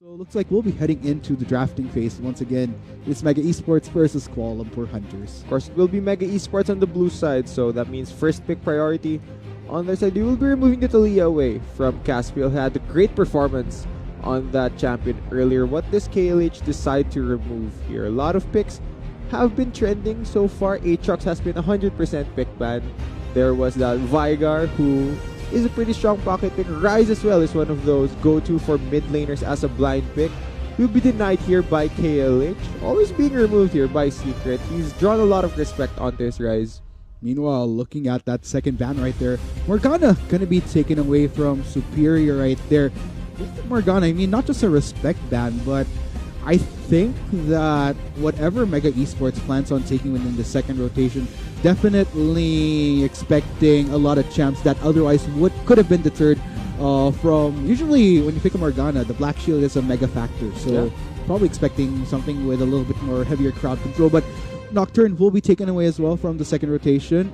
So it looks like we'll be heading into the drafting phase once again. It's Mega Esports versus Kuala Lumpur Hunters. Of course, it will be Mega Esports on the blue side, so that means first pick priority. On their side, we will be removing the Talia away from Caspiel, who had a great performance on that champion earlier. What does KLH decide to remove here? A lot of picks have been trending so far. Aatrox has been 100% pick ban. There was that Vigar, who is a pretty strong pocket pick. Rise as well is one of those go-to for mid laners as a blind pick. Will be denied here by KLH. Always being removed here by Secret. He's drawn a lot of respect onto his Rise. Meanwhile, looking at that second ban right there, Morgana gonna be taken away from Superior right there. With Morgana, I mean, not just a respect ban, but I think that whatever Mega Esports plans on taking within the second rotation, definitely expecting a lot of champs that otherwise could have been deterred from. Usually, when you pick a Morgana, the Black Shield is a mega factor, so probably expecting something with a little bit more heavier crowd control. But Nocturne will be taken away as well from the second rotation.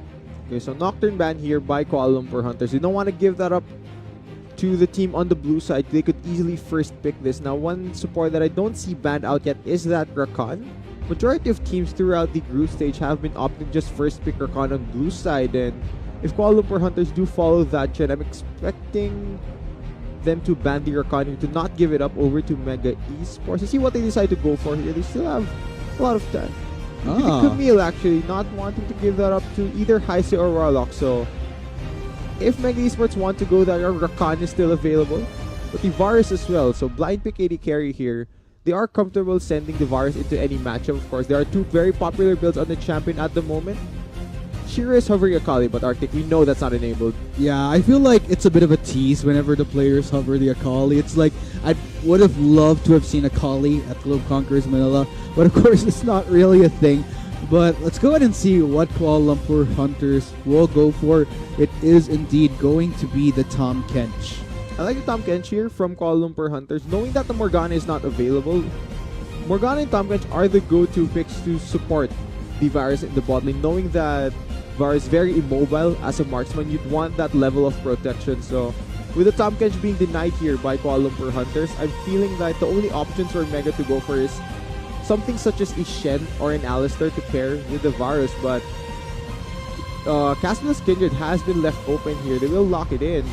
Okay, so Nocturne ban here by Kuala Lumpur Hunters. You don't want to give that up to the team on the blue side. They could easily first pick this. Now, one support that I don't see banned out yet is that Rakan. Majority of teams throughout the group stage have been opting just first pick Rakan on blue side, and if Kuala Lumpur Hunters do follow that trend, I'm expecting them to ban the Rakan here, to not give it up over to Mega Esports. To see what they decide to go for here. They still have a lot of time. Camille actually not wanting to give that up to either Heise or Warlock. So if Mega Esports want to go that route, Rakan is still available, but the Varus as well. So blind pick AD carry here. They are comfortable sending the Varus into any matchup. Of course, there are two very popular builds on the champion at the moment. Shira is hovering Akali, but Arctic, we know that's not enabled. Yeah, I feel like it's a bit of a tease whenever the players hover the Akali. It's like, I would have loved to have seen Akali at Globe Conquerors Manila, but of course it's not really a thing. But let's go ahead and see what Kuala Lumpur Hunters will go for. It is indeed going to be the Tom Kench. I like the Tom Kench here from Kuala Lumpur Hunters, knowing that the Morgana is not available. Morgana and Tom Kench are the go-to picks to support the Varus in the bot lane, knowing that Varus is very immobile as a marksman. You'd want that level of protection. So with the Tom Kench being denied here by Kuala Lumpur Hunters, I'm feeling that the only options for Mega to go for is something such as a Shen or an Alistar to pair with the Varus, but Caspiel's Kindred has been left open here. They will lock it in.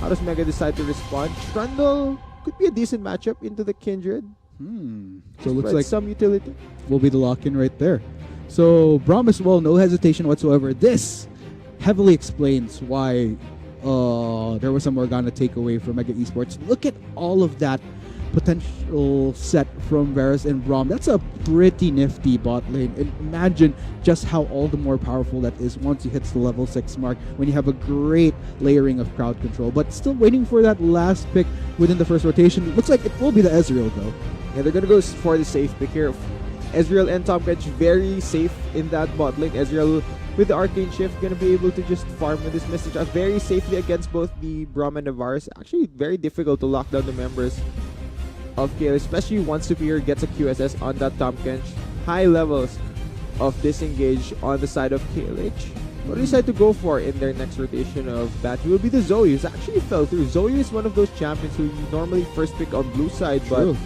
How does Mega decide to respond? Trundle could be a decent matchup into the Kindred. So it looks like some utility will be the lock-in right there. So Braum as well, no hesitation whatsoever. This heavily explains why there was a Morgana takeaway from Mega Esports. Look at all of that potential set from Varus and Braum. That's a pretty nifty bot lane. And imagine just how all the more powerful that is once he hits the level 6 mark, when you have a great layering of crowd control. But still waiting for that last pick within the first rotation. Looks like it will be the Ezreal though. Yeah, they're gonna go for the safe pick here. Ezreal and Tom Kench very safe in that bot lane. Ezreal with the Arcane Shift gonna be able to just farm with this message very safely against both the Braum and the Varus. Actually very difficult to lock down the members of KLH, especially once Superior gets a QSS on that Tom Kench. High levels of disengage on the side of KLH. What do they decide to go for in their next rotation of that? It will be the Zoe, who's actually fell through. Zoe is one of those champions who you normally first pick on blue side, but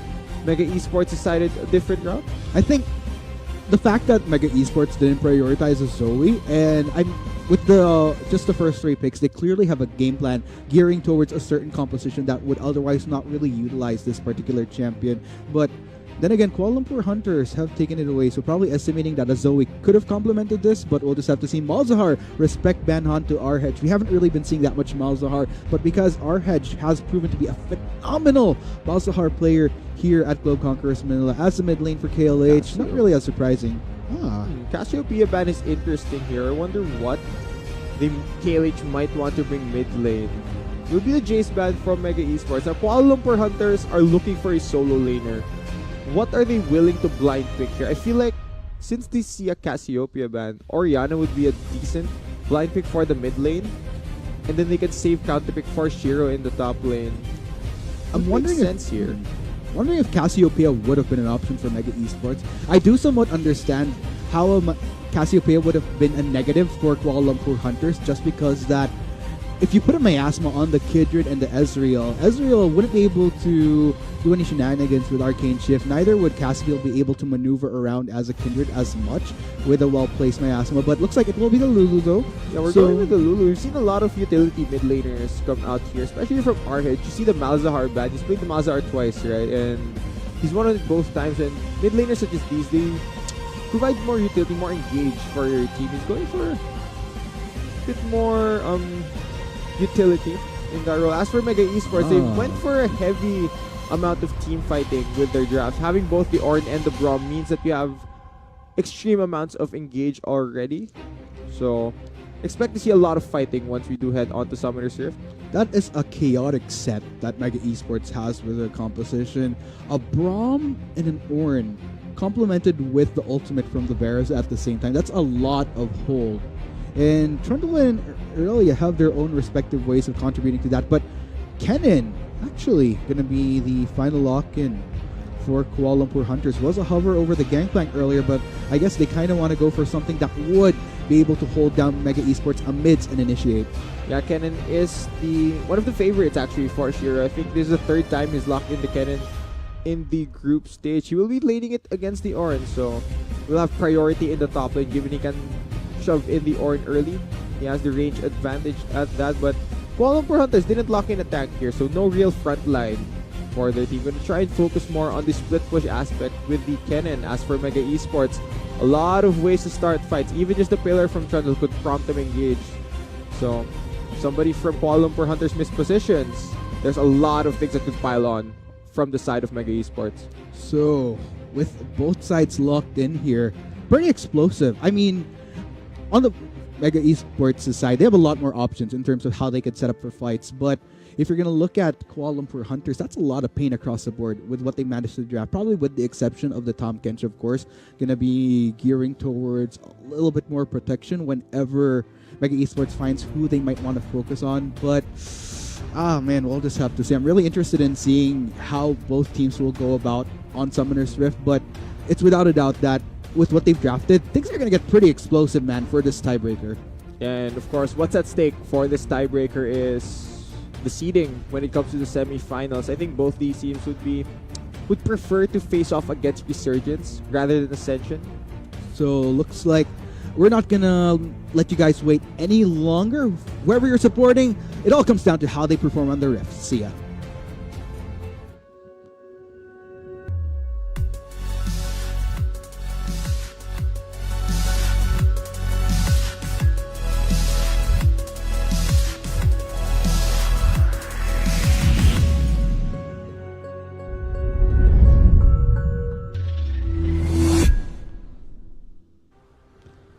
Mega Esports decided a different route. I think the fact that Mega Esports didn't prioritize a Zoe, and I'm with just the first 3 picks, they clearly have a game plan gearing towards a certain composition that would otherwise not really utilize this particular champion. But then again, Kuala Lumpur Hunters have taken it away, so probably estimating that a Zoe could have complemented this, but we'll just have to see. Malzahar, respect Banhan to Arhedge. We haven't really been seeing that much Malzahar, but because Arhedge has proven to be a phenomenal Malzahar player here at Globe Conquerors Manila as a mid lane for KLH, not really as surprising. Cassiopeia ban is interesting here. I wonder what the KLH might want to bring mid lane. It will be the Jace ban from Mega Esports. Now, Kuala Lumpur Hunters are looking for a solo laner. What are they willing to blind pick here? I feel like since they see a Cassiopeia ban, Orianna would be a decent blind pick for the mid lane. And then they can save counter pick for Shiro in the top lane. I'm wondering wondering if Cassiopeia would have been an option for Mega Esports. I do somewhat understand how Cassiopeia would have been a negative for Kuala Lumpur Hunters, just because that if you put a miasma on the Kidrid and the Ezreal wouldn't be able to do any shenanigans with Arcane Shift. Neither would Cassidy be able to maneuver around as a Kindred as much with a well-placed miasma. But looks like it will be the Lulu though. Yeah, we're going with the Lulu. We've seen a lot of utility mid laners come out here, especially from RH. You see the Malzahar bad. He's played the Malzahar twice, right? And he's won it both times. And mid laners such as these, they provide more utility, more engage for your team. He's going for a bit more utility in that role. As for Mega Esports, they went for a heavy amount of team fighting with their drafts. Having both the Ornn and the Braum means that you have extreme amounts of engage already. So expect to see a lot of fighting once we do head on to Summoner's Rift. That is a chaotic set that Mega Esports has with their composition. A Braum and an Ornn complemented with the ultimate from the Bears at the same time. That's a lot of hold. And Trundle and Aurelia have their own respective ways of contributing to that. But Kennen, actually, going to be the final lock-in for Kuala Lumpur Hunters. Was a hover over the Gangplank earlier, but I guess they kind of want to go for something that would be able to hold down Mega Esports amidst an initiate. Yeah, Kennen is one of the favorites actually for Shiro. I think this is the third time he's locked into Kennen in the group stage. He will be laning it against the Ornn, so we'll have priority in the top lane given he can shove in the Ornn early. He has the range advantage at that, but Kuala Lumpur Hunters didn't lock in a tank here, so no real front line for their team. Going to try and focus more on the split push aspect with the Kennen. As for Mega Esports, a lot of ways to start fights. Even just the pillar from Trundle could prompt them engage. So somebody from Kuala Lumpur Hunters missed positions. There's a lot of things that could pile on from the side of Mega Esports. So with both sides locked in here, pretty explosive. I mean, on the Mega Esports side, they have a lot more options in terms of how they could set up for fights. But if you're going to look at Kuala Lumpur Hunters, that's a lot of pain across the board with what they managed to draft. Probably with the exception of the Tom Kench, of course. Going to be gearing towards a little bit more protection whenever Mega Esports finds who they might want to focus on. But, man, we'll just have to see. I'm really interested in seeing how both teams will go about on Summoner's Rift. But it's without a doubt that with what they've drafted, things are going to get pretty explosive, man, for this tiebreaker. And of course, what's at stake for this tiebreaker is the seeding when it comes to the semifinals. I think both these teams would prefer to face off against Resurgence rather than Ascension. So looks like we're not going to let you guys wait any longer. Whoever you're supporting, it all comes down to how they perform on the Rift. See ya.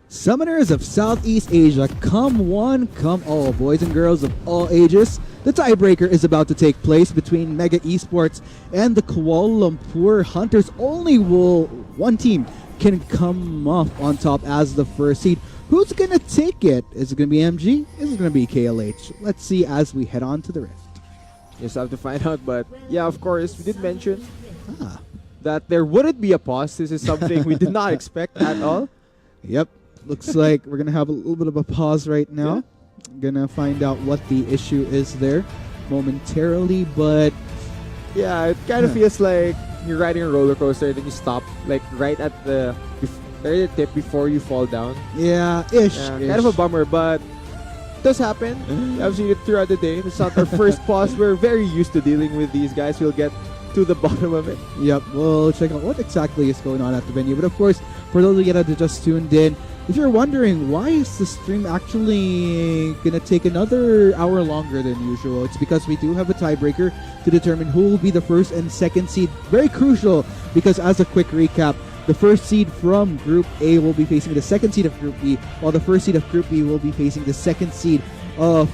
Summoners of Southeast Asia, come one, come all, boys and girls of all ages. The tiebreaker is about to take place between Mega Esports and the Kuala Lumpur Hunters. Only one team can come off on top as the first seed. Who's going to take it? Is it going to be MG? Is it going to be KLH? Let's see as we head on to the Rift. Just have to find out, but yeah, of course, we did mention that there wouldn't be a pause. This is something we did not expect at all. Yep. Looks like we're going to have a little bit of a pause right now. Yeah. Going to find out what the issue is there momentarily, but yeah, it kind of feels like you're riding a roller coaster and then you stop like right at the tip before you fall down. Yeah, ish. Kind of a bummer, but it does happen. I've seen it throughout the day. It's not our first pause. We're very used to dealing with these guys. We'll get to the bottom of it. Yep, we'll check out what exactly is going on at the venue. But of course, for those of you that just tuned in, if you're wondering why is the stream actually gonna take another hour longer than usual, it's because we do have a tiebreaker to determine who will be the first and second seed. Very crucial, because as a quick recap, the first seed from Group A will be facing the second seed of Group B, while the first seed of Group B will be facing the second seed of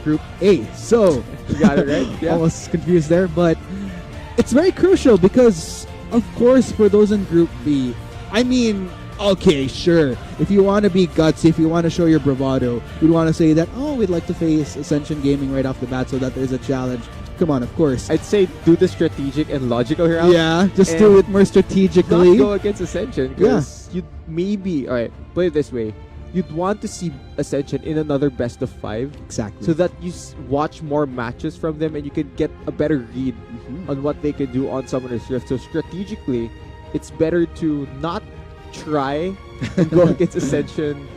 Group A. So, you got it right? Yeah. Almost confused there, but it's very crucial because, of course, for those in Group B, I mean, okay, sure. If you want to be gutsy, if you want to show your bravado, you'd want to say that, oh, we'd like to face Ascension Gaming right off the bat so that there's a challenge. Come on, of course. I'd say do the strategic and logical here. Yeah, just do it more strategically. Not go against Ascension because you maybe, alright, put it this way. you'd want to see Ascension in another best of 5 Exactly. so that you watch more matches from them and you can get a better read on what they can do on Summoner's Rift. So strategically, it's better to not try and go against Ascension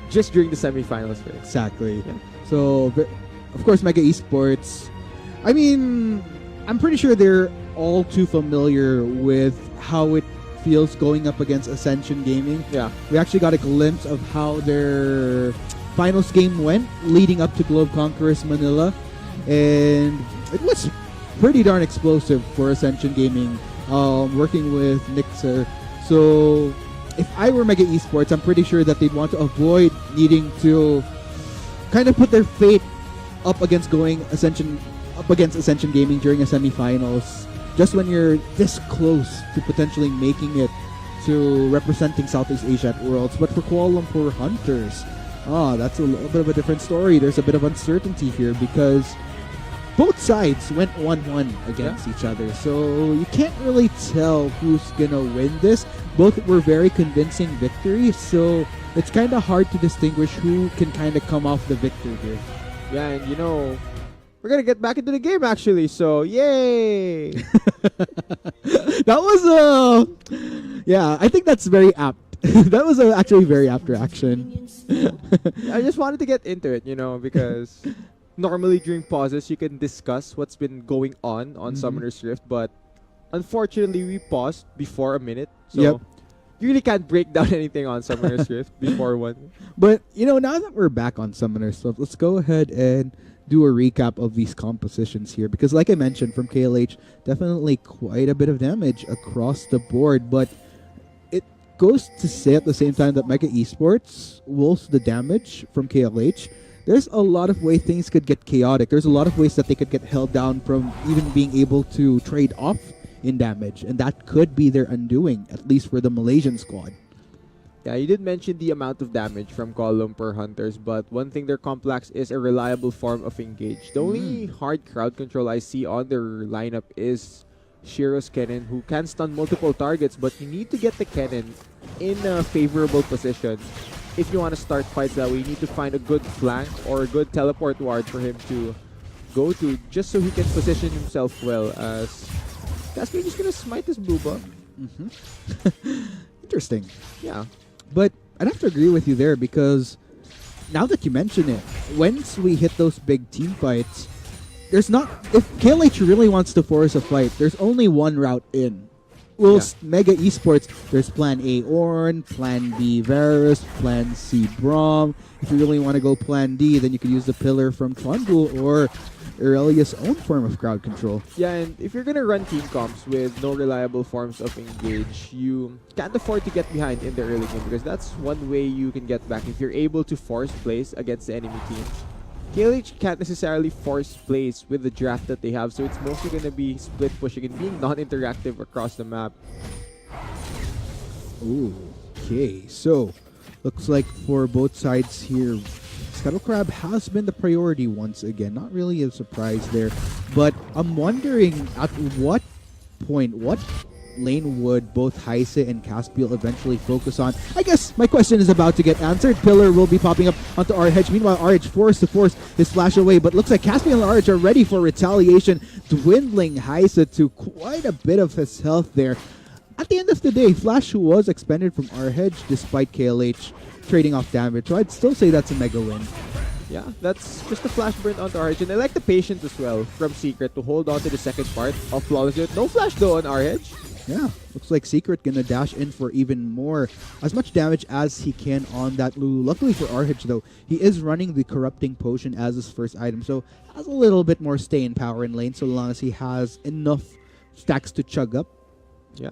just during the semifinals. Right? Exactly. Yeah. So, of course, Mega Esports. I mean, I'm pretty sure they're all too familiar with how it feels going up against Ascension Gaming. Yeah. We actually got a glimpse of how their finals game went leading up to Globe Conquerors Manila, and it was pretty darn explosive for Ascension Gaming, working with Nixer. So if I were Mega Esports, I'm pretty sure that they'd want to avoid needing to kind of put their fate up against Ascension Gaming during a semifinals. Just when you're this close to potentially making it to representing Southeast Asia at Worlds. But for Kuala Lumpur Hunters, that's a little bit of a different story. There's a bit of uncertainty here because both sides went 1-1 against each other. So you can't really tell who's going to win this. Both were very convincing victories. So it's kind of hard to distinguish who can kind of come off the victor here. Yeah, and we're going to get back into the game actually. So, yay! That was yeah, I think that's very apt. That was actually very apt reaction. I just wanted to get into it, because normally during pauses you can discuss what's been going on Summoner's Rift, but unfortunately we paused before a minute, so you really can't break down anything on Summoner's Rift before one. But now that we're back on Summoner's Rift, let's go ahead and do a recap of these compositions here, because like I mentioned, from KLH, definitely quite a bit of damage across the board, but it goes to say at the same time that Mega Esports wolves the damage from KLH. There's a lot of ways things could get chaotic. There's a lot of ways that they could get held down from even being able to trade off in damage, and that could be their undoing, at least for the Malaysian squad. Yeah, you did mention the amount of damage from Kuala Lumpur Hunters, but one thing their complex is a reliable form of engage. The only hard crowd control I see on their lineup is Shiro's Kennen, who can stun multiple targets, but you need to get the Kennen in a favorable position. If you want to start fights that way, you need to find a good flank or a good teleport ward for him to go to, just so he can position himself well, as Caspian is going to smite this blue buff. Interesting. Yeah. But I'd have to agree with you there, because now that you mention it, once we hit those big team fights, there's not... If KLH really wants to force a fight, there's only one route in. Whilst Mega Esports, there's Plan A Ornn, Plan B Varus, Plan C Braum. If you really want to go Plan D, then you could use the pillar from Trundle or Aurelia's own form of crowd control. Yeah, and if you're gonna run team comps with no reliable forms of engage, you can't afford to get behind in the early game, because that's one way you can get back if you're able to force plays against the enemy team. KLH can't necessarily force plays with the draft that they have, so it's mostly gonna be split pushing and being non-interactive across the map. Ooh, okay, so looks like for both sides here, Scuttle Crab has been the priority once again. Not really a surprise there, but I'm wondering at what point, what lane would both Heise and Caspiel eventually focus on? I guess my question is about to get answered. Pillar will be popping up onto RH. Meanwhile, RH forced to force his flash away, but looks like Caspiel and RH are ready for retaliation, dwindling Heise to quite a bit of his health there. At the end of the day, Flash was expended from RH despite KLH trading off damage, so I'd still say that's a mega win. Yeah, that's just a flash burn onto RH. And I like the patience as well from Secret to hold on to the second part of Flawless Unit. No flash though on RH. Yeah, looks like Secret gonna dash in for even more, as much damage as he can on that Lulu. Luckily for RH though, he is running the Corrupting Potion as his first item, so has a little bit more stay in power in lane so long as he has enough stacks to chug up. Yeah.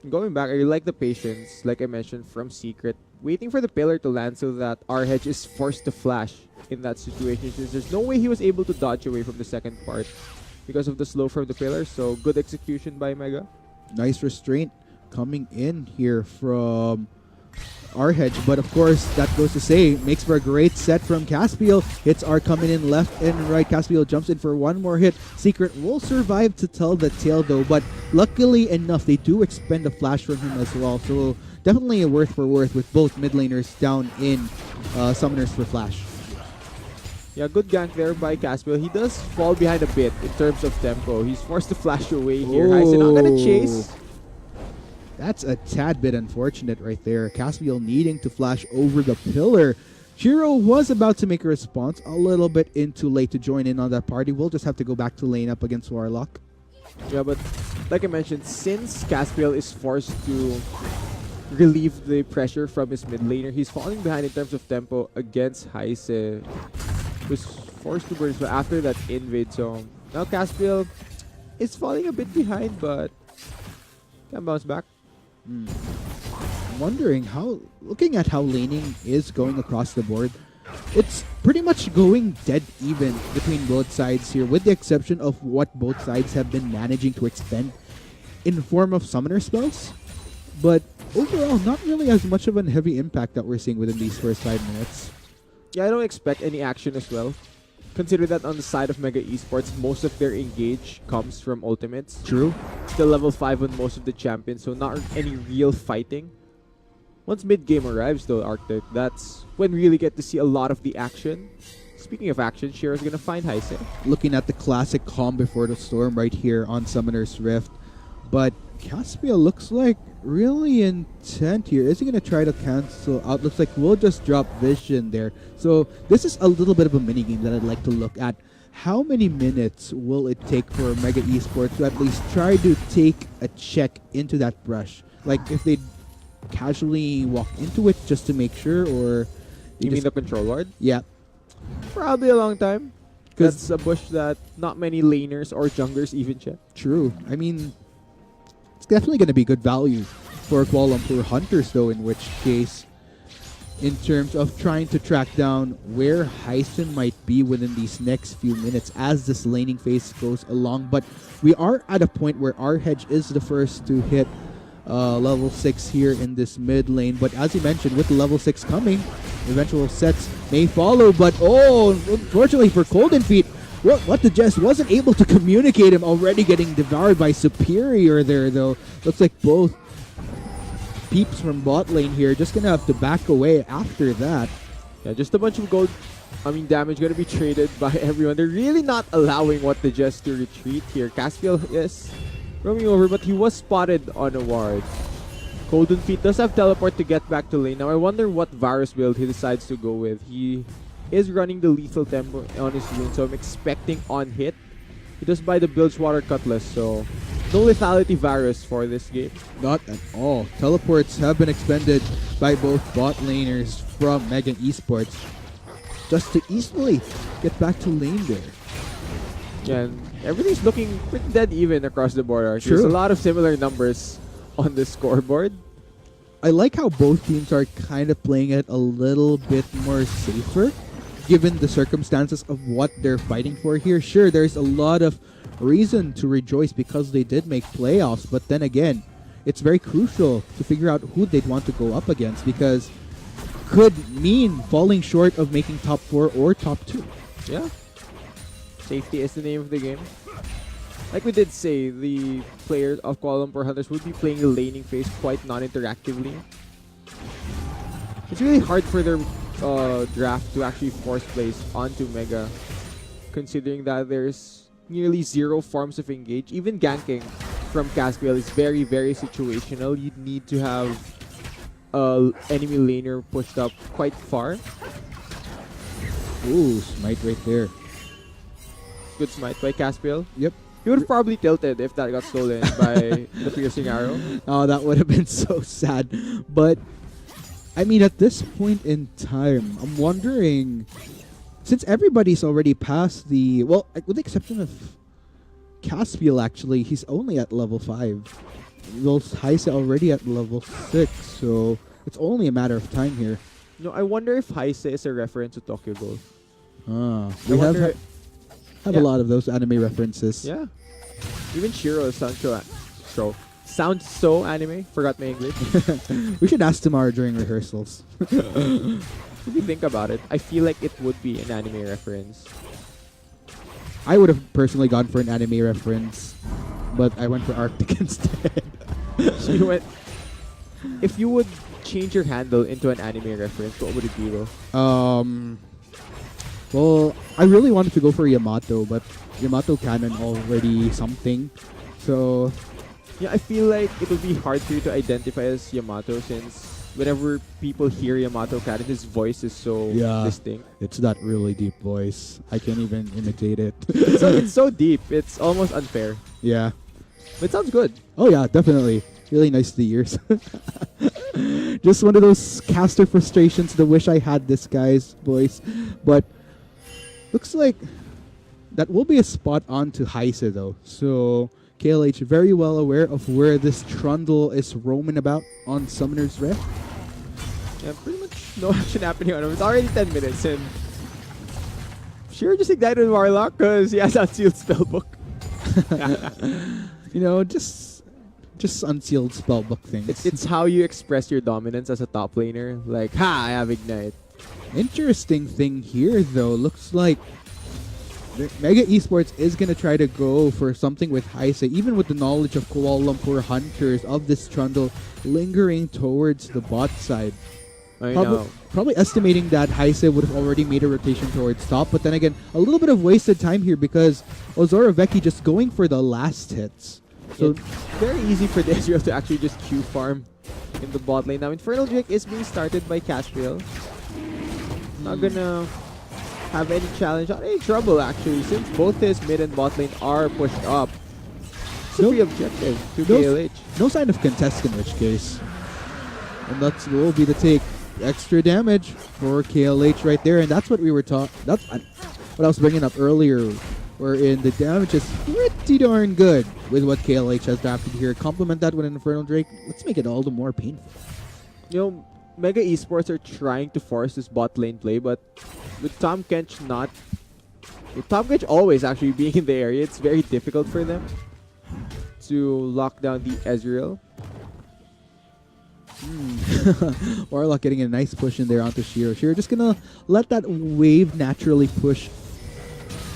Going back, I like the patience, like I mentioned, from Secret, waiting for the pillar to land so that RH is forced to flash in that situation, since there's no way he was able to dodge away from the second part because of the slow from the pillar. So good execution by Mega. Nice restraint coming in here from RH, but of course that goes to say makes for a great set from Caspiel. Hits are coming in left and right. Caspiel jumps in for one more hit. Secret will survive to tell the tale though, but luckily enough they do expend a flash from him as well, so definitely a worth for worth with both mid laners down in summoners for flash. Yeah, good gank there by Caspiel. He does fall behind a bit in terms of tempo. He's forced to flash away here. Heisen not gonna chase. That's a tad bit unfortunate right there. Caspiel needing to flash over the pillar. Shiro was about to make a response, a little bit in too late to join in on that party. We'll just have to go back to lane up against Warlock. Yeah, but like I mentioned, since Caspiel is forced to relieve the pressure from his mid laner, he's falling behind in terms of tempo against Heise, who's forced to burst after that invade. So now Caspiel is falling a bit behind, but can bounce back. I'm wondering looking at how laning is going across the board, it's pretty much going dead even between both sides here, with the exception of what both sides have been managing to expend in form of summoner spells. But overall, not really as much of a heavy impact that we're seeing within these first 5 minutes. Yeah, I don't expect any action as well. Consider that on the side of Mega Esports, most of their engage comes from ultimates. True. Still level 5 on most of the champions, so not any real fighting. Once mid-game arrives though, Arctic, that's when we really get to see a lot of the action. Speaking of action, Shiro's gonna find Heise. Looking at the classic calm before the storm right here on Summoner's Rift. But Caspiel looks like really intent here. Is he going to try to cancel out? Looks like we'll just drop vision there. So this is a little bit of a mini game that I'd like to look at. How many minutes will it take for Mega Esports to at least try to take a check into that brush? Like if they casually walk into it just to make sure, or You mean the control ward? Yeah. Probably a long time. 'Cause- That's a bush that not many laners or junglers even check. True. I mean, it's definitely going to be good value for Kuala Lumpur Hunters, though, in which case, in terms of trying to track down where Heisen might be within these next few minutes as this laning phase goes along. But we are at a point where our hedge is the first to hit level 6 here in this mid lane. But as you mentioned, with the level 6 coming, eventual sets may follow. But oh, unfortunately for Golden Feet, what the Jess wasn't able to communicate him already getting devoured by Superior there, though. Looks like both peeps from bot lane here just gonna have to back away after that. Yeah, just a bunch of damage gonna be traded by everyone. They're really not allowing what the Jess to retreat here. Caspiel is roaming over, but he was spotted on a ward. Golden Feet does have teleport to get back to lane. Now I wonder what Varus build he decides to go with. He is running the lethal tempo on his rune, so I'm expecting on hit. He does buy the Bilgewater Cutlass, so no lethality Varus for this game. Not at all. Teleports have been expended by both bot laners from Mega Esports just to easily get back to lane there. And everything's looking pretty dead even across the board. True. There's a lot of similar numbers on the scoreboard. I like how both teams are kind of playing it a little bit more safer, given the circumstances of what they're fighting for here. Sure, there's a lot of reason to rejoice because they did make playoffs, but then again, it's very crucial to figure out who they'd want to go up against, because could mean falling short of making top 4 or top 2. Yeah. Safety is the name of the game. Like we did say, the players of Kuala Lumpur Hunters would be playing the laning phase quite non-interactively. It's really hard for their draft to actually force plays onto Mega, considering that there's nearly 0 forms of engage. Even ganking from Caspiel is very, very situational. You'd need to have enemy laner pushed up quite far. Ooh, smite right there. Good smite by Caspiel. Yep. He would have probably tilted if that got stolen by the piercing arrow. Oh, that would have been so sad. But, I mean, at this point in time, I'm wondering, since everybody's already past the, well, with the exception of Caspiel, actually, he's only at level 5. Those Heise already at level 6, so it's only a matter of time here. No, I wonder if Heise is a reference to Tokyo Ghoul. We have a Yeah. lot of those anime references. Yeah. Even Shiro sounds sounds so anime. Forgot my English. We should ask tomorrow during rehearsals. If you think about it, I feel like it would be an anime reference. I would have personally gone for an anime reference, but I went for Arctic instead. So you went If you would change your handle into an anime reference, what would it be, though? Well, I really wanted to go for Yamato, but Yamato canon already something. So Yeah, I feel like it will be hard for you to identify as Yamato since whenever people hear Yamato Karin, his voice is so Yeah. distinct. it's that really deep voice. I can't even imitate it. It's so deep, it's almost unfair. Yeah. But it sounds good. Oh yeah, definitely. Really nice to the ears. Just one of those caster frustrations. The wish I had this guy's voice, but looks like that will be a spot on to Heise though. So KLH very well aware of where this Trundle is roaming about on Summoner's Rift. Yeah, pretty much no action happening on him. It's already 10 minutes and sure just ignited Warlock because he has unsealed spellbook. You know, just unsealed spellbook things. It's how you express your dominance as a top laner. Like, ha, I have ignite. Interesting thing here, though, looks like Mega Esports is going to try to go for something with Heise, even with the knowledge of Kuala Lumpur Hunters of this Trundle lingering towards the bot side. I know. Probably estimating that Heise would have already made a rotation towards top, but then again, a little bit of wasted time here because Ozora Veki just going for the last hits. So It's very easy for the Ezreal to actually just Q farm in the bot lane. Now, Infernal Drake is being started by Castriel. Not gonna have any challenge, not any trouble actually, since both his mid and bot lane are pushed up. It's a No- free objective to no- KLH. no sign of contest in which case. And that will be the take. Extra damage for KLH right there, and that's what we were taught. That's what I was bringing up earlier, wherein the damage is pretty darn good with what KLH has drafted here. Complement that with an Infernal Drake. Let's make it all the more painful. You know, Mega Esports are trying to force this bot lane play, but with Tom Kench not... With Tom Kench always actually being in the area, it's very difficult for them to lock down the Ezreal. Warlock getting a nice push in there onto Shiro. Shiro just gonna let that wave naturally push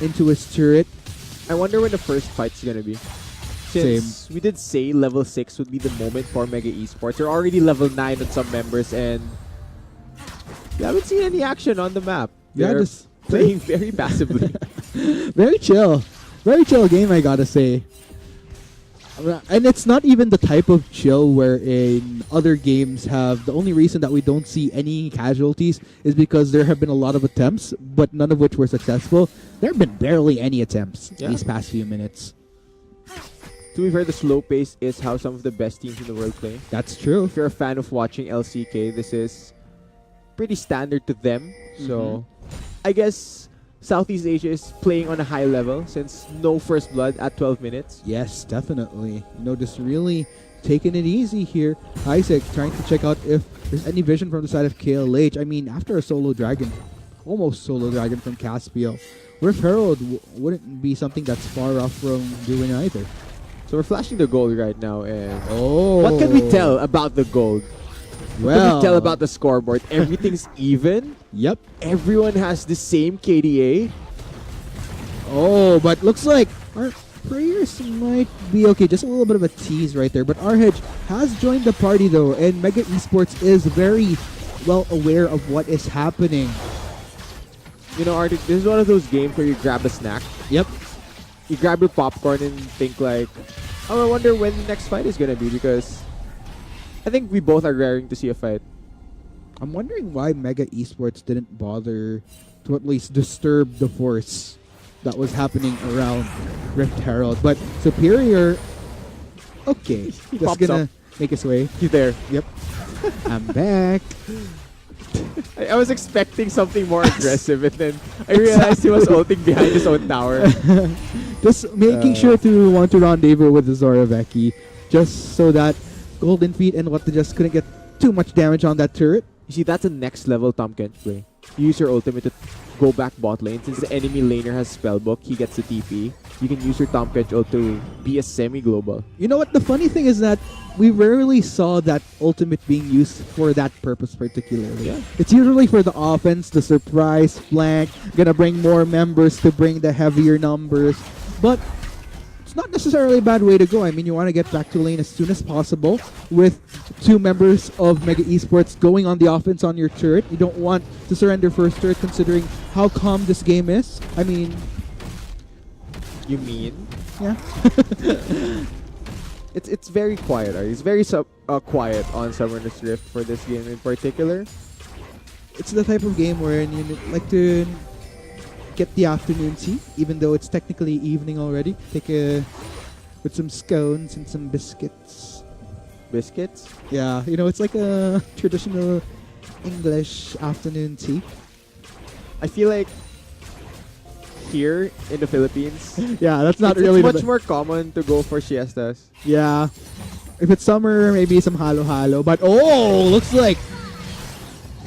into his turret. I wonder when the first fight's gonna be. Since we did say level 6 would be the moment for Mega Esports. They're already level 9 on some members and we haven't seen any action on the map. Yeah, They're just playing very passively. Very chill. Very chill game, I gotta say. And it's not even the type of chill where in other games have the only reason that we don't see any casualties is because there have been a lot of attempts, but none of which were successful. There have been barely any attempts these past few minutes. To be fair, the slow pace is how some of the best teams in the world play. That's true. If you're a fan of watching LCK, this is pretty standard to them. So I guess Southeast Asia is playing on a high level since no first blood at 12 minutes. Yes, definitely. You know, just really taking it easy here. Isaac trying to check out if there's any vision from the side of KLH. I mean, after a solo dragon, almost solo dragon from Caspiel, Rift Herald wouldn't be something that's far off from doing either. So we're flashing the gold right now, and Oh. what can we tell about the gold? What can Well, we tell about the scoreboard? Everything's even. Yep. Everyone has the same KDA. Oh, but looks like our prayers might be okay. Just a little bit of a tease right there. But Arhedge has joined the party though, and Mega Esports is very well aware of what is happening. You know, Arctic, this is one of those games where you grab a snack, Yep. you grab your popcorn and think like, oh, I wonder when the next fight is gonna be, because I think we both are raring to see a fight. I'm wondering why Mega Esports didn't bother to at least disturb the force that was happening around Rift Herald. But Superior, okay, He just pops gonna up. make his way. He's there. Yep. I'm back. I was expecting something more aggressive, and then I realized he was ulting behind his own tower. Just making sure to want to rendezvous with the Zoraveki, just so that Golden Feet and what just couldn't get too much damage on that turret. You see, that's a next level Tom Kench play. You use your ultimate to go back bot lane. Since the enemy laner has spellbook, he gets the TP. You can use your Tom Kench ult to be a semi-global. You know what? The funny thing is that we rarely saw that ultimate being used for that purpose particularly. Yeah. It's usually for the offense, the surprise flank, gonna bring more members to bring the heavier numbers. But it's not necessarily a bad way to go. I mean, you want to get back to lane as soon as possible with two members of Mega Esports going on the offense on your turret. You don't want to surrender first turret considering how calm this game is. I mean, You mean? yeah. It's very quiet. It's very quiet on Summoner's Rift for this game in particular. It's the type of game where you like to get the afternoon tea, even though it's technically evening already. Take a with some scones and some biscuits. Biscuits? Yeah, it's like a traditional English afternoon tea. I feel like here in the Philippines, Yeah, that's not it's really much more common to go for siestas. Yeah, if it's summer, maybe some halo. But looks like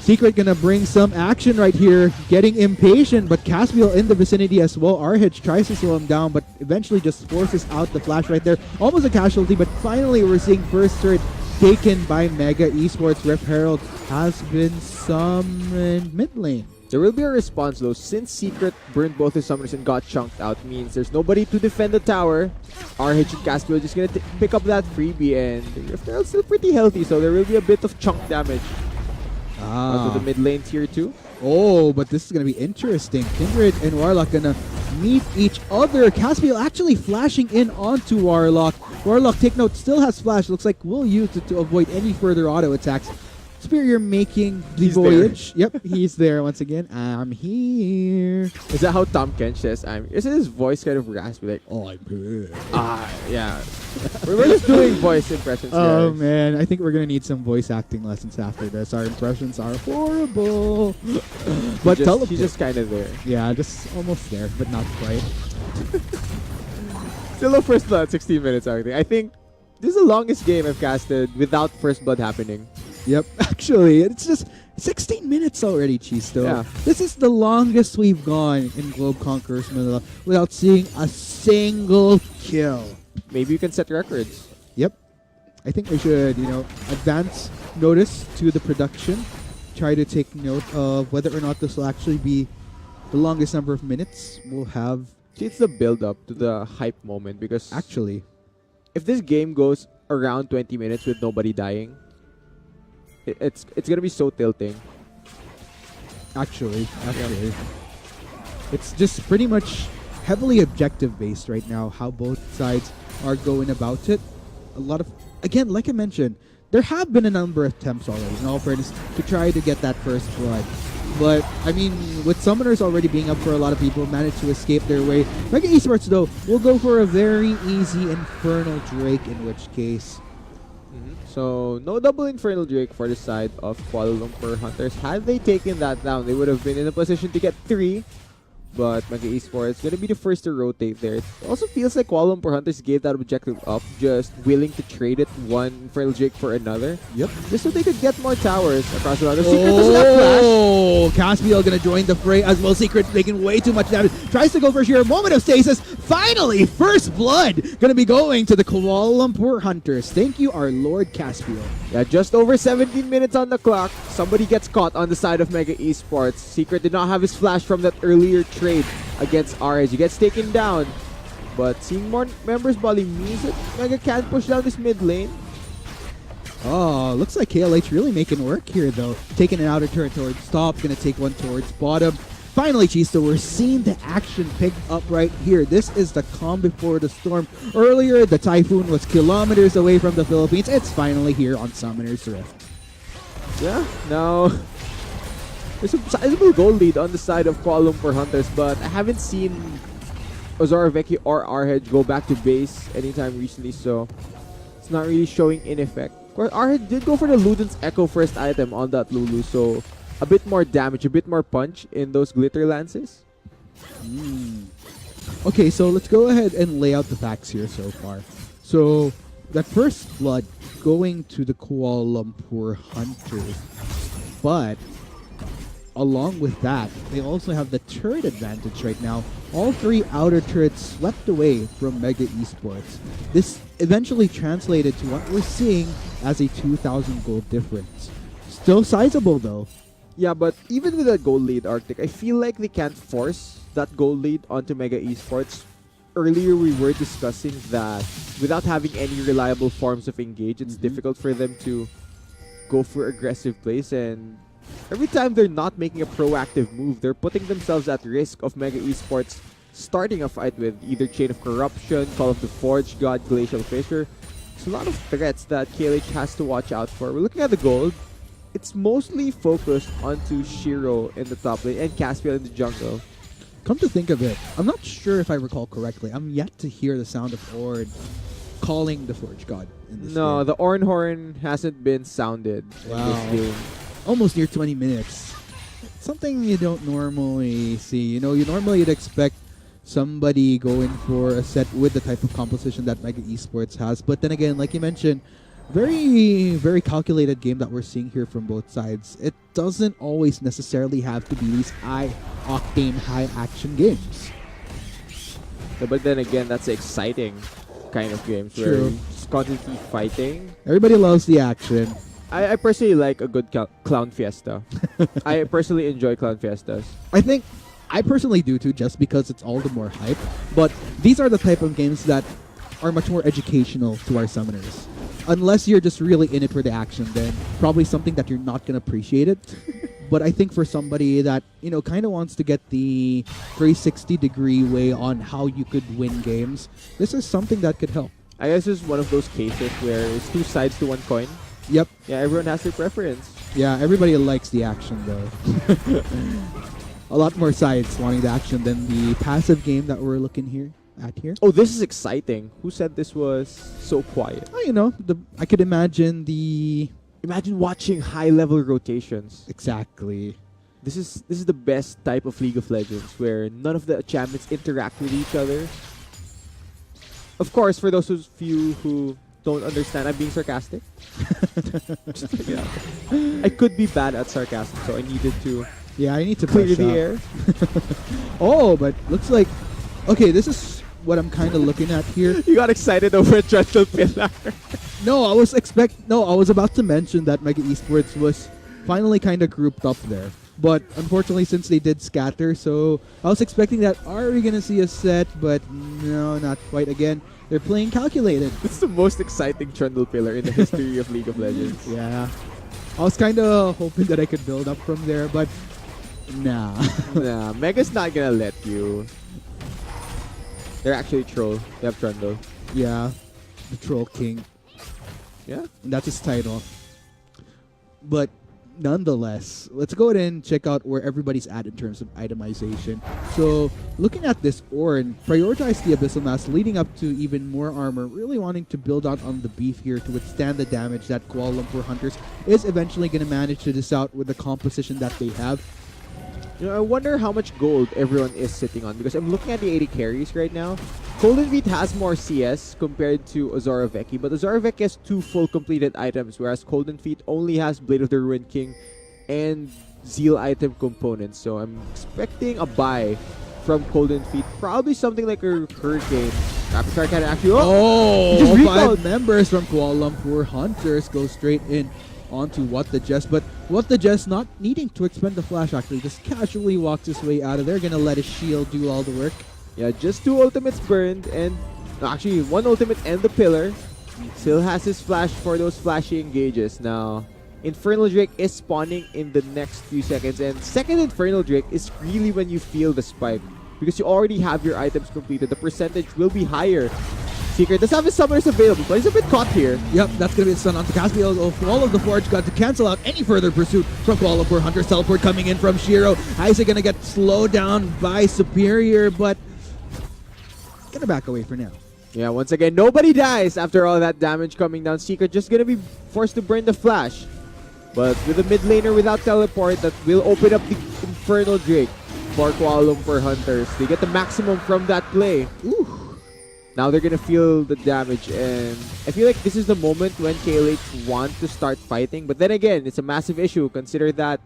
Secret gonna bring some action right here, getting impatient, but Caspiel in the vicinity as well. RH tries to slow him down, but eventually just forces out the flash right there. Almost a casualty, but finally we're seeing first turret taken by Mega Esports. Ref Herald has been summoned mid lane. There will be a response though, since Secret burned both his summoners and got chunked out, means there's nobody to defend the tower. RH and Caspiel are just gonna pick up that freebie, and Ref Herald's still pretty healthy, so there will be a bit of chunk damage onto the mid lane tier 2. But this is going to be interesting. Kindred and Warlock going to meet each other. Caspiel actually flashing in onto Warlock. Warlock, take note, still has flash. Looks like we'll use it to avoid any further auto attacks. Superior making the He's voyage. Yep, he's there once again. I'm here. Is that how Tom Kench says isn't his voice kind of raspy, like, I'm here. yeah. We're just doing voice impressions, Oh guys. man, I think we're gonna need some voice acting lessons after this. Our impressions are horrible. But He's just kind of there. yeah, just almost there, but not quite. Still a first blood, 16 minutes, everything. I think this is the longest game I've casted without first blood happening. Yep, actually, it's just 16 minutes already, Chisto. Yeah. This is the longest we've gone in Globe Conquerors Manila without seeing a single kill. Maybe you can set records. Yep. I think we should, advance notice to the production. Try to take note of whether or not this will actually be the longest number of minutes we'll have. See, it's the build up to the hype moment, because Actually, if this game goes around 20 minutes with nobody dying, it's gonna be so tilting. Actually. It's just pretty much heavily objective based right now, how both sides are going about it. A lot of, again, like I mentioned, there have been a number of attempts already, in all fairness, to try to get that first blood. But, I mean, with summoners already being up for a lot of people, managed to escape their way. Mega Esports, though, will go for a very easy Infernal Drake, in which case... So, no double Infernal Drake for the side of Kuala Lumpur Hunters. Had they taken that down, they would have been in a position to get 3. But Mega Esports going to be the first to rotate there. It also feels like Kuala Lumpur Hunters gave that objective up, just willing to trade it one Infernal Drake for another. Yep. Just so they could get more towers across the line. Secret doesn't have flash. Caspiel gonna join the fray as well. Secret making way too much damage. Tries to go for sheer moment of stasis. Finally, first blood gonna be going to the Kuala Lumpur Hunters. Thank you, our Lord Caspiel. Yeah, just over 17 minutes on the clock. Somebody gets caught on the side of Mega Esports. Secret did not have his flash from that earlier trade against RH. He gets taken down. But seeing more members volley means that Mega can't push down this mid lane. Oh, looks like KLH really making work here, though. Taking an outer turret towards top, gonna take one towards bottom. Finally, Chisto, we're seeing the action pick up right here. This is the calm before the storm. Earlier, the typhoon was kilometers away from the Philippines. It's finally here on Summoner's Rift. Yeah, now there's a sizable goal lead on the side of Kuala Lumpur Hunters, but I haven't seen Ozora Vecchi or RH go back to base anytime recently, so it's not really showing in effect. Of course, RH did go for the Luden's Echo first item on that Lulu, so a bit more damage, a bit more punch in those glitter lances. Okay, so let's go ahead and lay out the facts here so far. So, that first blood going to the Kuala Lumpur Hunters, but along with that, they also have the turret advantage right now. All 3 outer turrets swept away from Mega Esports. This eventually translated to what we're seeing as a 2,000 gold difference. Still sizable though. Yeah, but even with that goal lead, Arctic, I feel like they can't force that goal lead onto Mega Esports earlier we were discussing that without having any reliable forms of engage, it's difficult for them to go for aggressive plays, and every time they're not making a proactive move, they're putting themselves at risk of Mega Esports starting a fight with either Chain of Corruption, Call of the Forge God, Glacial Fissure. There's a lot of threats that KLH has to watch out for. We're looking at the gold. It's mostly focused onto Shiro in the top lane and Caspiel in the jungle. Come to think of it, I'm not sure if I recall correctly. I'm yet to hear the sound of Ord calling the Forge God in this No, game. the Orn Horn hasn't been sounded in this game. Almost near 20 minutes. Something you don't normally see. You know, you'd expect somebody going for a set with the type of composition that Mega Esports has. But then again, like you mentioned, very, very calculated game that we're seeing here from both sides. It doesn't always necessarily have to be these high-octane, high-action games. Yeah, but then again, that's exciting kind of games where True. you're just constantly fighting. Everybody loves the action. I personally like a good clown fiesta. I personally enjoy clown fiestas. I think I personally do too, just because it's all the more hype. But these are the type of games that are much more educational to our summoners. Unless you're just really in it for the action, then probably something that you're not going to appreciate it. But I think for somebody that, you know, kind of wants to get the 360-degree way on how you could win games, this is something that could help. I guess it's one of those cases where it's two sides to one coin. Yep. Yeah, everyone has their preference. Yeah, everybody likes the action, though. A lot more sides wanting the action than the passive game that we're looking at here. Oh, this is exciting. Who said this was so quiet? Oh, you know, I could imagine the... Imagine watching high-level rotations. Exactly. This is the best type of League of Legends where none of the enchantments interact with each other. Of course, for those of you who don't understand, I'm being sarcastic. Just, yeah. I could be bad at sarcasm, so I needed to Yeah, I need to clear brush the up. air. Oh, but looks like... Okay, this is what I'm kind of looking at here. You got excited over a Trundle Pillar. No, I was about to mention that Mega Esports was finally kind of grouped up there. But unfortunately, since they did scatter, so I was expecting that, are we going to see a set? But no, not quite. Again, they're playing calculated. This is the most exciting Trundle Pillar in the history of League of Legends. Yeah. I was kind of hoping that I could build up from there, but nah. Nah, Mega's not gonna let you. They're actually troll. They have Trundle. Yeah, the Troll King. Yeah. And that's his title. But nonetheless, let's go ahead and check out where everybody's at in terms of itemization. So, looking at this Ornn, prioritize the Abyssal Mass, leading up to even more armor, really wanting to build out on the beef here to withstand the damage that Kuala Lumpur Hunters is eventually going to manage to dish out with the composition that they have. You know, I wonder how much gold everyone is sitting on because I'm looking at the 80 carries right now. Golden Beat has more CS compared to Azora Vecchi, but Azora Vecchi has 2 full completed items, whereas Golden Feet only has Blade of the Ruined King and Zeal item components. So I'm expecting a buy from Golden Feet, probably something like a Hurricane. Rapid Fire can actually. Oh, just 5 recalled. members from Kuala Lumpur Hunters go straight in onto What the Jest, but What the Jest not needing to expend the flash, actually just casually walks his way out of there, gonna let his shield do all the work. Yeah, just 2 ultimates burned, and no, actually 1 ultimate and the pillar. Still has his flash for those flashy engages. Now, Infernal Drake is spawning in the next few seconds, and second Infernal Drake is really when you feel the spike because you already have your items completed. The percentage will be higher. Secret does have his summoners available, but he's a bit caught here. Yep, that's going to be a stun onto Caspiel. All of the Forge got to cancel out any further pursuit from Kuala Lumpur Hunters. Teleport coming in from Shiro. Isaac going to get slowed down by Superior, but going to back away for now. Yeah, once again, nobody dies after all that damage coming down. Secret just going to be forced to burn the flash. But with a mid laner without teleport, that will open up the Infernal Drake for Kuala Lumpur Hunters. They get the maximum from that play. Ooh. Now they're gonna feel the damage, and I feel like this is the moment when KLH want to start fighting. But then again, it's a massive issue. Consider that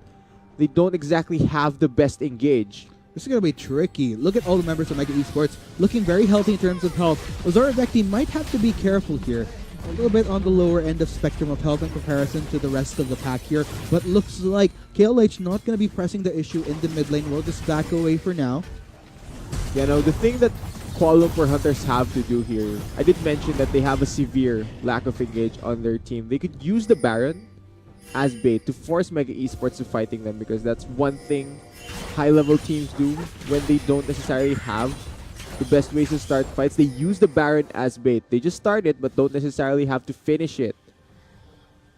they don't exactly have the best engage. This is going to be tricky. Look at all the members of Mega Esports looking very healthy in terms of health. Azora Vecchi might have to be careful here. A little bit on the lower end of spectrum of health in comparison to the rest of the pack here. But looks like KLH not going to be pressing the issue in the mid lane. We'll just back away for now. You know, the thing that Kuala Lumpur Hunters have to do here. I did mention that they have a severe lack of engage on their team. They could use the Baron as bait to force Mega Esports to fighting them, because that's one thing high-level teams do when they don't necessarily have the best ways to start fights. They use the Baron as bait. They just start it but don't necessarily have to finish it.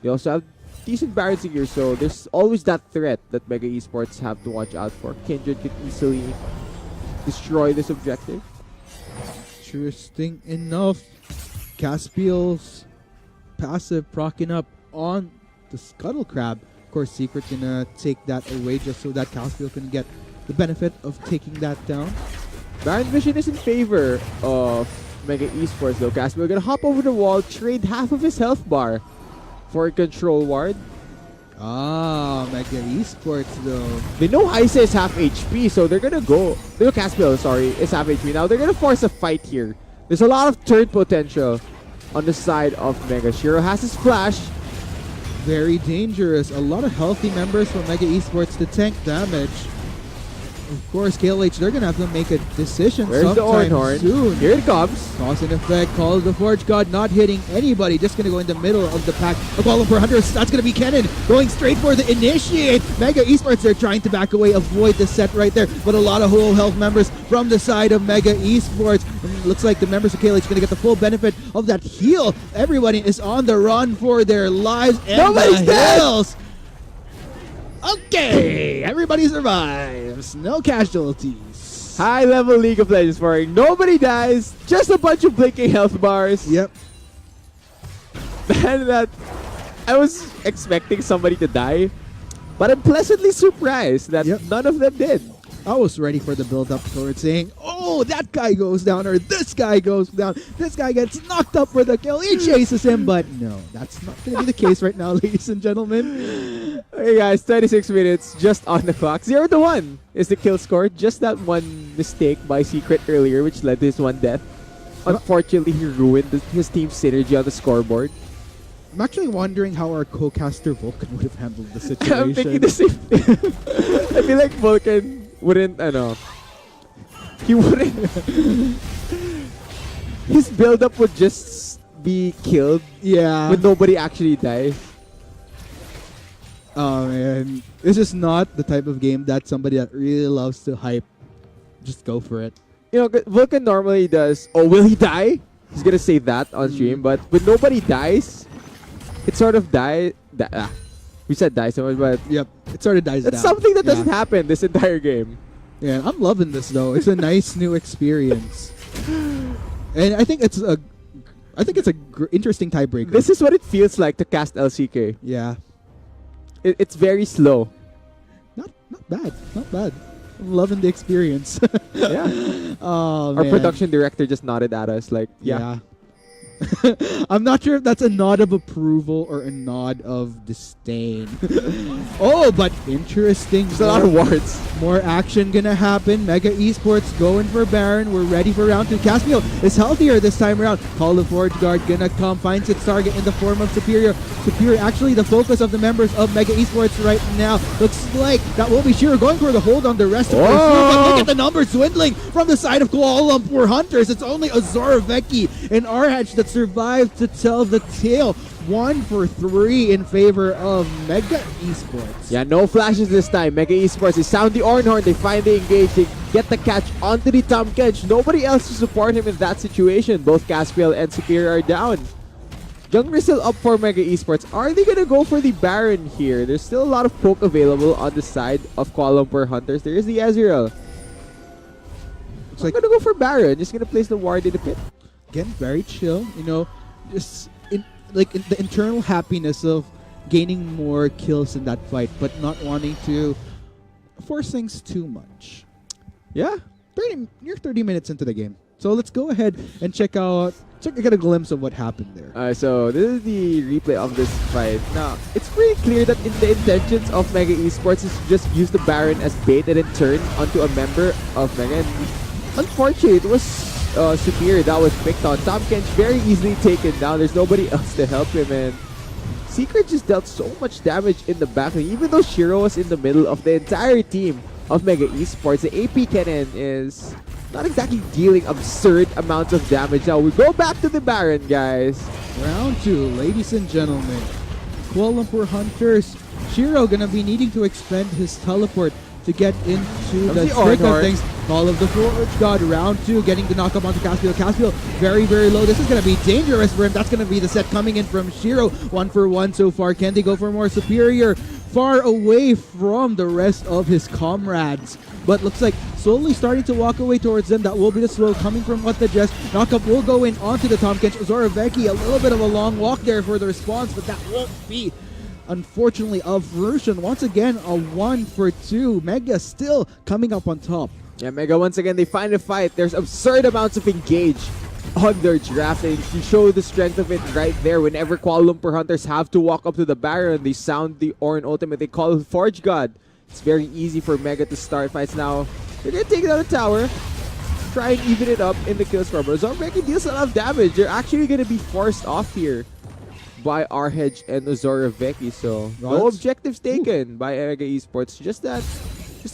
They also have decent Barons here, so there's always that threat that Mega Esports have to watch out for. Kindred could easily destroy this objective. Interesting enough. Caspiel's passive procking up on the Scuttle Crab. Of course, Secret gonna take that away just so that Caspiel can get the benefit of taking that down. Baron Vision is in favor of Mega Esports though. Caspiel gonna hop over the wall, trade half of his health bar for a control ward. Mega Esports though. They know Isa is half HP, so they're gonna go. They know Caspiel, sorry, is half HP. Now they're gonna force a fight here. There's a lot of turn potential on the side of Mega. Shiro has his flash. Very dangerous. A lot of healthy members from Mega Esports to tank damage. Of course, KLH, they're going to have to make a decision Where's the sometime Ornhorn? soon. Here it comes. Cause and effect. Call of the Forge God not hitting anybody. Just going to go in the middle of the pack. A Kuala Lumpur Hunters. That's going to be Kennen going straight for the initiate. Mega Esports, they're trying to back away, avoid the set right there. But a lot of whole health members from the side of Mega Esports. And it looks like the members of KLH are going to get the full benefit of that heal. Everybody is on the run for their lives. And Nobody's the dead. hills. Okay, everybody survives. No casualties. High level League of Legends for nobody dies. Just a bunch of blinking health bars. Yep. And that I was expecting somebody to die, but I'm pleasantly surprised that none of them did. I was ready for the build-up towards saying, oh, that guy goes down, or this guy goes down. This guy gets knocked up for the kill. He chases him, but no, that's not going to be the case right now, ladies and gentlemen. Okay, guys, 26 minutes just on the clock. 0-1 is the kill score. Just that one mistake by Secret earlier, which led to his one death. Unfortunately, he ruined his team's synergy on the scoreboard. I'm actually wondering how our co-caster Vulcan would have handled the situation. I'm thinking the same thing. I feel like Vulcan wouldn't, he wouldn't. His build-up would just be killed. Yeah. When nobody actually dies. Oh man, this is not the type of game that somebody that really loves to hype. Just go for it. You know, Vulcan normally does, oh, will he die? He's gonna say that on stream, but when nobody dies, it sort of dies. We said die so much, but yep, it sort of dies down. It's something that doesn't happen this entire game. Yeah, I'm loving this though. It's a nice new experience, and I think it's a interesting tiebreaker. This is what it feels like to cast LCK. Yeah, it's very slow. Not bad, not bad. I'm loving the experience. Yeah. Oh, Our man. production director just nodded at us like, yeah. I'm not sure if that's a nod of approval or a nod of disdain. Oh, but interesting. There's a lot of wards. More action gonna happen. Mega Esports going for Baron. We're ready for round 2. Caspiel is healthier this time around. Call of Forge Guard gonna come, finds its target in the form of Superior. Superior actually the focus of the members of Mega Esports right now. Looks like that will be Shiro going for the hold on the rest of the team. But look at the numbers dwindling from the side of Kuala Lumpur Hunters. It's only Azor Vecchi and RH that survived to tell the tale. 1 for 3 in favor of Mega Esports. Yeah, no flashes this time. Mega Esports, they sound the Ornhorn, they finally engage, they get the catch onto the Tom Kench. Nobody else to support him in that situation. Both Caspiel and Superior are down. Jungler still up for Mega Esports. Are they gonna go for the Baron here? There's still a lot of poke available on the side of Kuala Lumpur Hunters. There is the Ezreal. Looks like gonna go for Baron. Just gonna place the ward in the pit. Again, very chill. You know, just in the internal happiness of gaining more kills in that fight, but not wanting to force things too much. Yeah, you're 30 minutes into the game, so let's go ahead and get a glimpse of what happened there. So this is the replay of this fight. Now, it's pretty clear that in the intentions of Mega Esports is to just use the Baron as bait and then turn onto a member of Mega. And unfortunately, it was Superior that was picked on. Tom Kench very easily taken down. There's nobody else to help him, and Secret just dealt so much damage in the back. Even though Shiro was in the middle of the entire team of Mega Esports, the AP Kennen is not exactly dealing absurd amounts of damage. Now we go back to the Baron, guys. Round 2, ladies and gentlemen. Kuala Lumpur Hunters. Shiro gonna be needing to expend his teleport to get into the thick of things. Call of the Forge God, round 2, getting the knockup onto Caspiel. Caspiel, very, very low. This is going to be dangerous for him. That's going to be the set coming in from Shiro. 1 for 1 so far. Can they go for more superior? Far away from the rest of his comrades. But looks like slowly starting to walk away towards them. That will be the slow coming from what the Jess. Knockup will go in onto the Tom Kench. Zoraveki, a little bit of a long walk there for the response, but that won't be, unfortunately, a version. Once again, a 1 for 2. Mega still coming up on top. Yeah, Mega, once again, they find a fight. There's absurd amounts of engage on their draft, and to show the strength of it right there. Whenever Kuala Lumpur Hunters have to walk up to the Baron, they sound the Orin ultimate. They call it Forge God. It's very easy for Mega to start fights now. They're going to take it out of the tower, try and even it up in the kill scrubber. Zoraveki deals a lot of damage. They're actually going to be forced off here by Arhedge and Zoraveki. So no objectives taken by Mega Esports. Just a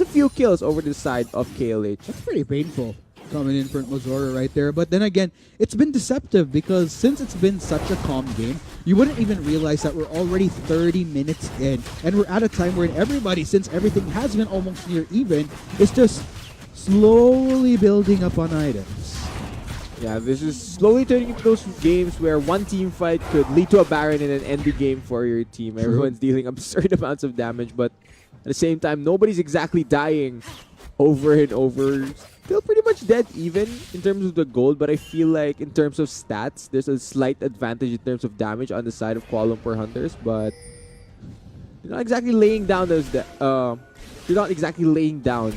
few kills over the side of KLH. That's pretty painful coming in from Ozora right there. But then again, it's been deceptive because since it's been such a calm game, you wouldn't even realize that we're already 30 minutes in. And we're at a time where everybody, since everything has been almost near even, is just slowly building up on items. Yeah, this is slowly turning into those games where one team fight could lead to a Baron and an end the game for your team. True. Everyone's dealing absurd amounts of damage, but at the same time, nobody's exactly dying over and over. Still pretty much dead even in terms of the gold, but I feel like in terms of stats, there's a slight advantage in terms of damage on the side of Kuala Lumpur Hunters, but you're not exactly laying down you're not exactly laying down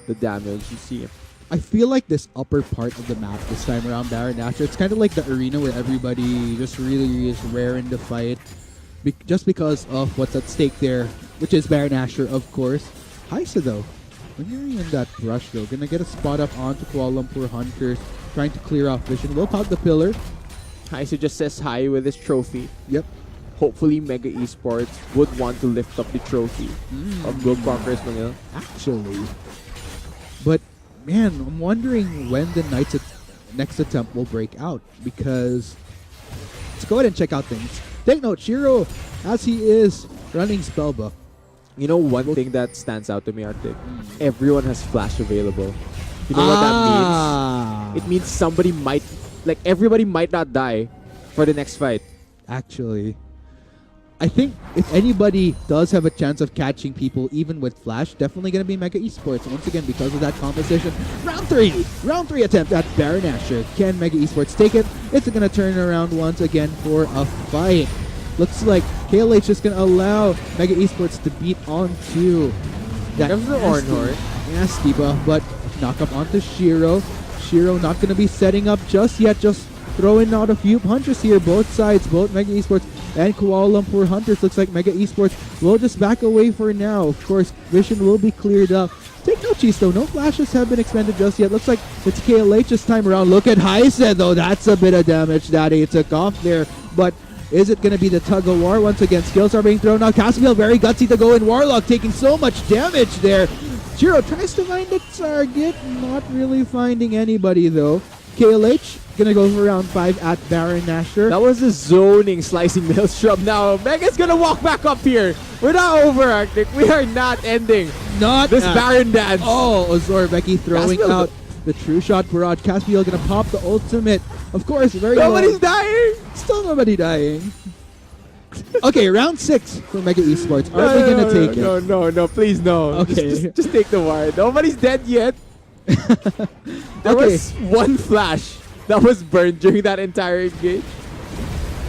the damage. You see, I feel like this upper part of the map this time around Baron Nashor, it's kind of like the arena where everybody just really is raring to fight just because of what's at stake there, which is Baron Nashor, of course. Heisa, though, when you're in that brush, though, gonna get a spot up onto Kuala Lumpur Hunters, trying to clear off vision. Will pop the pillar. Heisa just says hi with his trophy. Yep. Hopefully, Mega Esports would want to lift up the trophy of Gold Conquerors Manila. Actually. But, man, I'm wondering when the Knight's next attempt will break out, because let's go ahead and check out things. Take note, Shiro, as he is running Spellbook. You know one thing that stands out to me, Arctic? Everyone has flash available. You know what that means? It means somebody might, like everybody might not die for the next fight. Actually, I think if anybody does have a chance of catching people even with flash, definitely going to be Mega Esports. Once again, because of that composition. Round 3 attempt at Baron Nashor. Can Mega Esports take it? It's going to turn around once again for a fight. Looks like KLH is going to allow Mega Esports to beat onto that nasty buff, but knock up onto Shiro. Shiro not going to be setting up just yet, just throwing out a few punches here. Both sides, both Mega Esports and Kuala Lumpur Hunters. Looks like Mega Esports will just back away for now. Of course, vision will be cleared up. Take note, Chisto, no flashes have been expended just yet. Looks like it's KLH's time around. Look at Heisa, though. That's a bit of damage that he took off there. But is it going to be the tug of war once again? Skills are being thrown out. Caspiel very gutsy to go in. Warlock taking so much damage there. Shiro tries to find a target. Not really finding anybody, though. KLH gonna go for round 5 at Baron Nashor. That was a zoning slicing maelstrom. Now Mega's gonna walk back up here. We're not over, Arctic. We are not ending this Baron dance. Oh, Zoraveki throwing out the true shot barrage. Caspiel gonna pop the ultimate. Of course, very Nobody's dying. Still nobody dying. Okay, round 6 for Mega Esports. Are they gonna take it? No, please no. Okay. Just take the wire. Nobody's dead yet. There was one flash that was burned during that entire engage.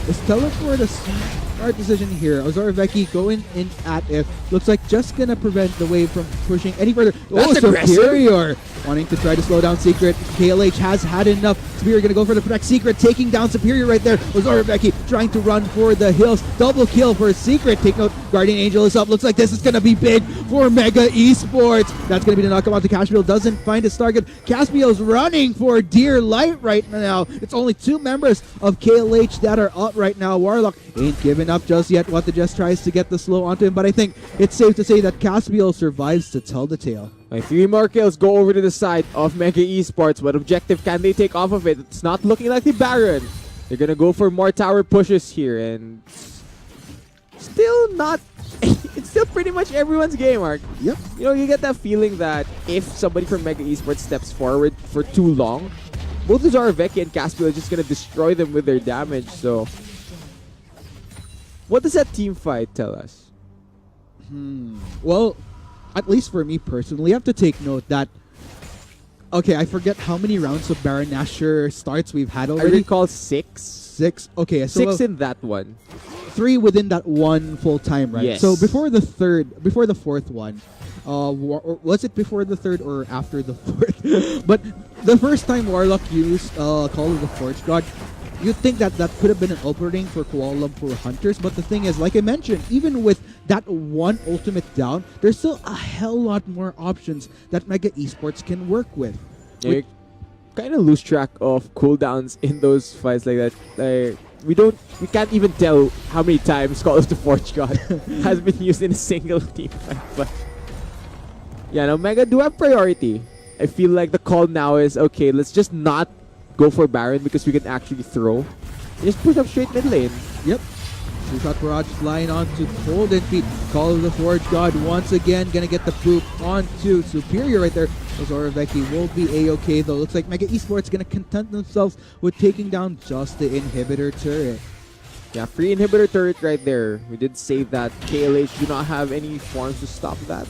Is teleport a smart decision here? Zoraveki going in at it. Looks like just gonna prevent the wave from pushing any further. That's Superior! Wanting to try to slow down Secret. KLH has had enough. Superior gonna go for the protect. Secret taking down Superior right there. Zoraveki trying to run for the hills. Double kill for Secret. Take note, Guardian Angel is up. Looks like this is gonna be big for Mega Esports. That's gonna be the knockout onto Caspiel. Doesn't find his target. Caspiel's running for dear life right now. It's only 2 members of KLH that are up right now. Warlock ain't giving up just yet. What the just tries to get the slow onto him, but I think it's safe to say that Caspiel survives to tell the tale. My 3 more kills go over to the side of Mega Esports. What objective can they take off of it? It's not looking like the Baron. They're gonna go for more tower pushes here, and still not. It's still pretty much everyone's game, Mark. Yep. You know, you get that feeling that if somebody from Mega Esports steps forward for too long, both Zoroveki and Caspiel are just gonna destroy them with their damage. So, what does that team fight tell us? Well, at least for me personally, I have to take note that. Okay, I forget how many rounds of Baron Nashor starts we've had I already. recall 6. 6. Okay, so 6 in that one. 3 within that one full time, right? Yes. So before the fourth one, was it before the third or after the fourth? But the first time Warlock used Call of the Forge God, you'd think that that could have been an opening for Kuala Lumpur Hunters. But the thing is, like I mentioned, even with that one ultimate down, there's still a hell lot more options that Mega Esports can work with. Yeah, you kind of lose track of cooldowns in those fights like that. We can't even tell how many times Call of the Forge God has been used in a single team fight. But yeah, now Mega do have priority. I feel like the call now is, okay, let's just not go for Baron because we can actually throw. Just push up straight mid lane. Yep. Two-shot barrage flying onto Golden Feet. Call of the Forge God once again gonna get the poop onto Superior right there. Zoroveki will be a-okay though. Looks like Mega Esports gonna content themselves with taking down just the inhibitor turret. Yeah, free inhibitor turret right there. We did say that KLH do not have any forms to stop that.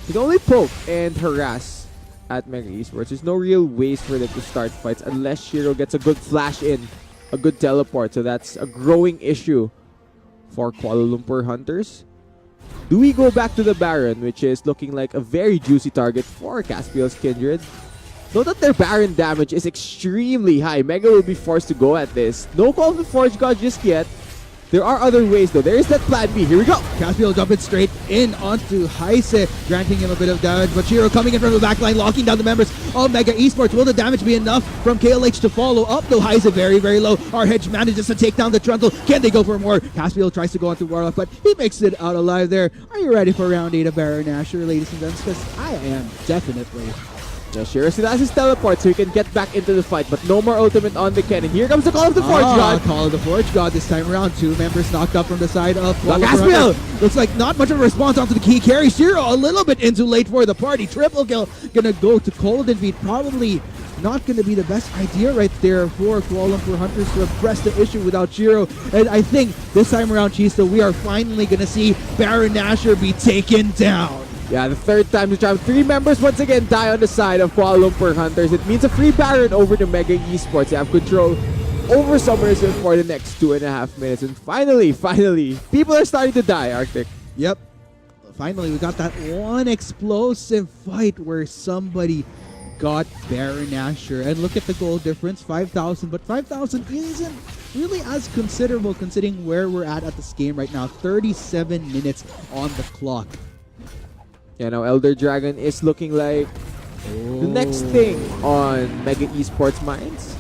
You can only poke and harass at Mega Esports. There's no real ways for them to start fights unless Shiro gets a good flash in, a good teleport. So that's a growing issue for Kuala Lumpur Hunters. Do we go back to the Baron, which is looking like a very juicy target for Caspiel's Kindred? Note that their Baron damage is extremely high. Mega will be forced to go at this. No Call of the Forge God just yet. There are other ways though. There is that plan B. Here we go. Caspiel jumping straight in onto Heise, granting him a bit of damage. But Shiro coming in from the backline, locking down the members of Mega Esports. Will the damage be enough from KLH to follow up? Though Heise very, very low. Our hedge manages to take down the Trundle. Can they go for more? Caspiel tries to go onto Warlock, but he makes it out alive there. Are you ready for round 8 of Baron Nashor, ladies and gents? Because I am definitely. Yeah, Shiro still has his teleport so he can get back into the fight, but no more ultimate on the cannon. Here comes the Call of the Forge God. Call of the Forge God this time around. 2 members knocked up from the side of Caspiel. Looks like not much of a response onto the key carry. Shiro a little bit in too late for the party. Triple kill gonna go to Golden Feet. Probably not gonna be the best idea right there for Kuala Lumpur Hunters to address the issue without Shiro. And I think this time around, Chista, we are finally gonna see Baron Nashor be taken down. Yeah, the third time to charm. 3 members once again die on the side of Kuala Lumpur Hunters. It means a free Baron over to Mega Esports. They have control over Summerson for the next 2.5 minutes. And finally, people are starting to die, Arctic. Yep. Finally, we got that one explosive fight where somebody got Baron Nashor. And look at the goal difference, 5,000. But 5,000 isn't really as considerable considering where we're at this game right now. 37 minutes on the clock. Yeah, now Elder Dragon is looking like the next thing on Mega Esports minds.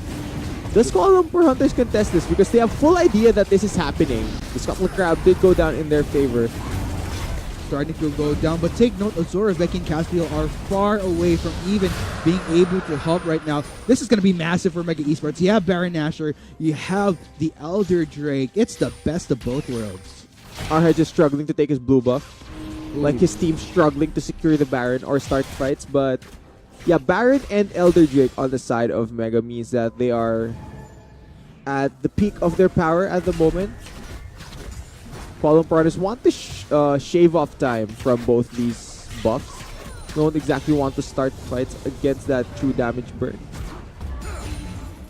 Does Kuala Lumpur Hunters contest this? Because they have full idea that this is happening. The Scotland Crab did go down in their favor. Starting to go down, but take note, Zoroveki and Caspiel are far away from even being able to help right now. This is going to be massive for Mega Esports. You have Baron Nashor, you have the Elder Drake. It's the best of both worlds. Arhead is struggling to take his blue buff. Like his team struggling to secure the Baron or start fights, but yeah, Baron and Elder Drake on the side of Mega means that they are at the peak of their power at the moment. Kuala Lumpur Hunters want to shave off time from both these buffs. Don't exactly want to start fights against that true damage burn.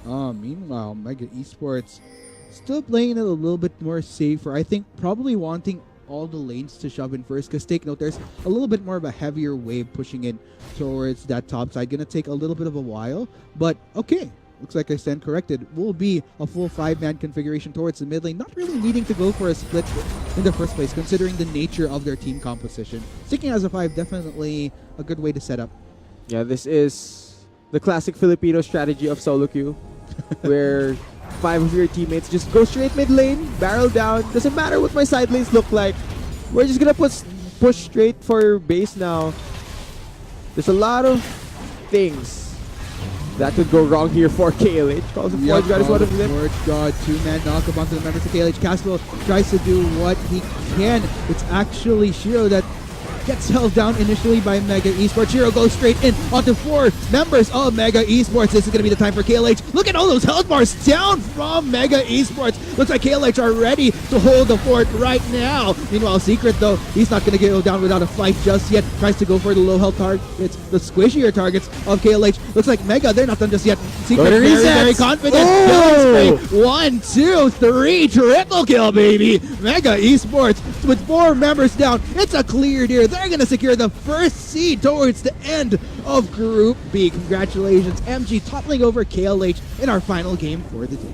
Meanwhile, Mega Esports still playing it a little bit more safer. I think probably wanting all the lanes to shove in first, because take note, there's a little bit more of a heavier wave pushing in towards that top side. Gonna take a little bit of a while, but okay. Looks like I stand corrected. Will be a full 5-man configuration towards the mid lane. Not really needing to go for a split in the first place, considering the nature of their team composition. Sticking as a 5, definitely a good way to set up. Yeah, this is the classic Filipino strategy of solo queue, where 5 of your teammates just go straight mid lane, barrel down. Doesn't matter what my side lanes look like. We're just gonna push straight for base now. There's a lot of things that could go wrong here for KLH. Calls of Forge God is one of them. Forge God, two-man knock-up onto the members of KLH. Caswell tries to do what he can. It's actually Shiro that gets held down initially by Mega Esports. Shiro goes straight in onto 4 members of Mega Esports. This is going to be the time for KLH. Look at all those health bars down from Mega Esports. Looks like KLH are ready to hold the fort right now. Meanwhile, Secret, though, he's not going to go down without a fight just yet. Tries to go for the low health targets, the squishier targets of KLH. Looks like Mega, they're not done just yet. Secret, very confident. Killing spree. 1, 2, 3. Triple kill, baby. Mega Esports with 4 members down. It's a clear here. They're going to secure the first seed towards the end of Group B. Congratulations, MG, toppling over KLH in our final game for the day.